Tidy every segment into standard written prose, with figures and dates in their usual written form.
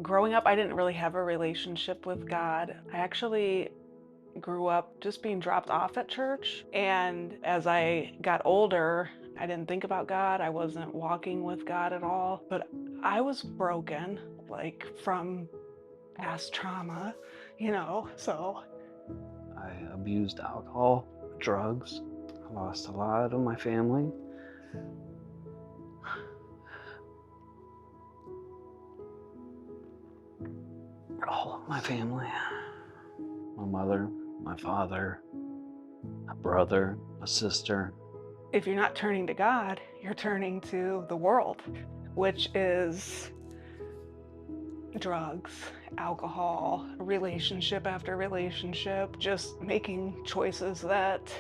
Growing up, I didn't really have a relationship with God. I actually grew up just being dropped off at church. And as I got older, I didn't think about God. I wasn't walking with God at all. But I was broken, like from past trauma, so. I abused alcohol, drugs. I lost a lot of my family. All of my family. My mother, my father, a brother, a sister. If you're not turning to God, you're turning to the world, which is drugs, alcohol, relationship after relationship, just making choices that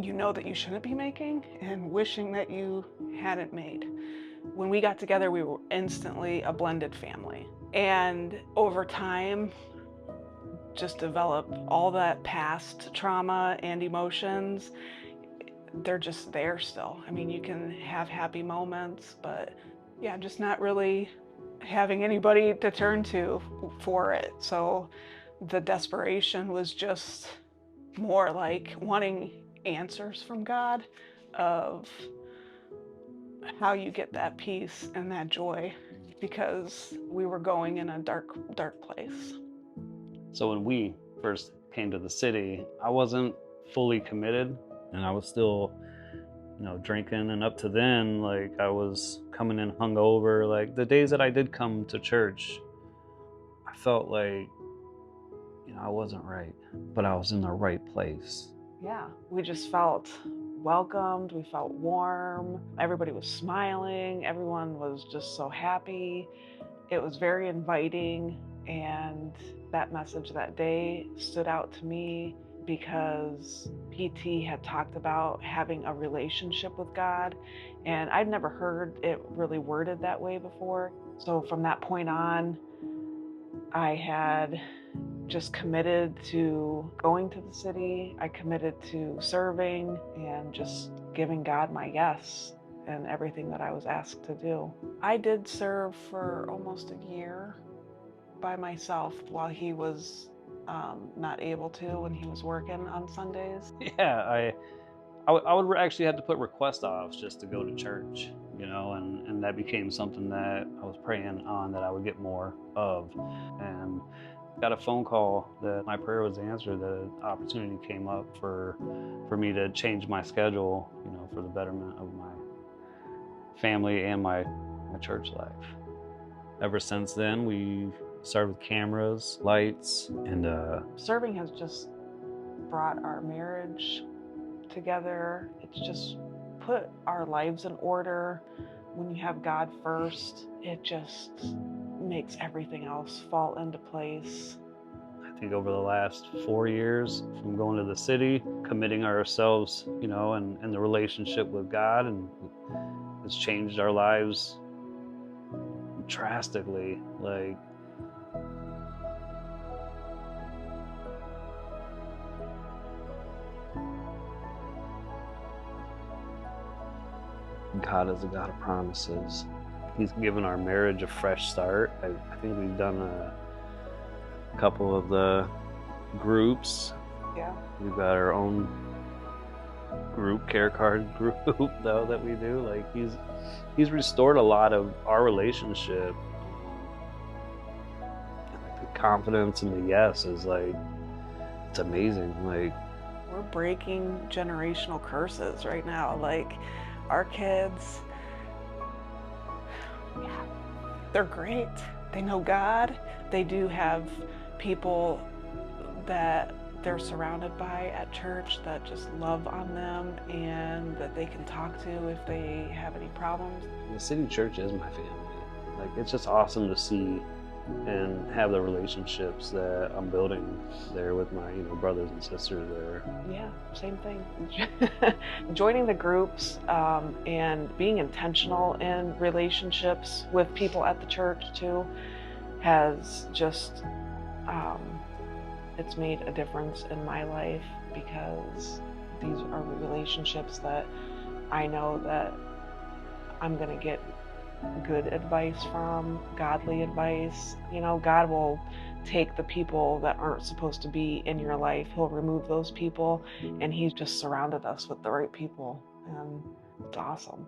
you know that you shouldn't be making and wishing that you hadn't made. When we got together, we were instantly a blended family. And over time, just develop all that past trauma and emotions. They're just there still. I mean, you can have happy moments, but yeah, just not really having anybody to turn to for it. So the desperation was just more like wanting answers from God of how you get that peace and that joy, because we were going in a dark place. So when we first came to the city, I wasn't fully committed and I was still, drinking. And up to then, like I was coming in hungover. Like the days that I did come to church, I felt like, I wasn't right, but I was in the right place. Yeah, we just felt welcomed, we felt warm, everybody was smiling, everyone was just so happy. It was very inviting, and that message that day stood out to me because PT had talked about having a relationship with God, and I'd never heard it really worded that way before. So from that point on, I had just committed to going to the city. I committed to serving and just giving God my yes and everything that I was asked to do. I did serve for almost a year by myself while he was not able to when he was working on Sundays. Yeah, I would actually have to put request offs just to go to church, and that became something that I was praying on that I would get more of. And got a phone call that my prayer was answered, that an opportunity came up for me to change my schedule, for the betterment of my family and my church life. Ever since then, we started with cameras, lights, and Serving has just brought our marriage together. It's just put our lives in order. When you have God first, it just makes everything else fall into place. I think over the last 4 years, from going to the city, committing ourselves, and the relationship with God, and it's changed our lives drastically. Like, God is a God of promises. He's given our marriage a fresh start. I think we've done a couple of the groups. Yeah. We've got our own group, care card group, though, that we do. Like he's restored a lot of our relationship. Like the confidence and the yes is like, it's amazing. Like, We're breaking generational curses right now. Like our kids, yeah, they're great. They know God. They do have people that they're surrounded by at church that just love on them and that they can talk to if they have any problems. the city church is my family. Like, it's just awesome to see and have the relationships that I'm building there with my, brothers and sisters there. Yeah, same thing. Joining the groups and being intentional in relationships with people at the church too has just, it's made a difference in my life, because these are relationships that I know that I'm going to get good advice from, godly advice. You know, God will take the people that aren't supposed to be in your life. He'll remove those people, and He's just surrounded us with the right people. And it's awesome.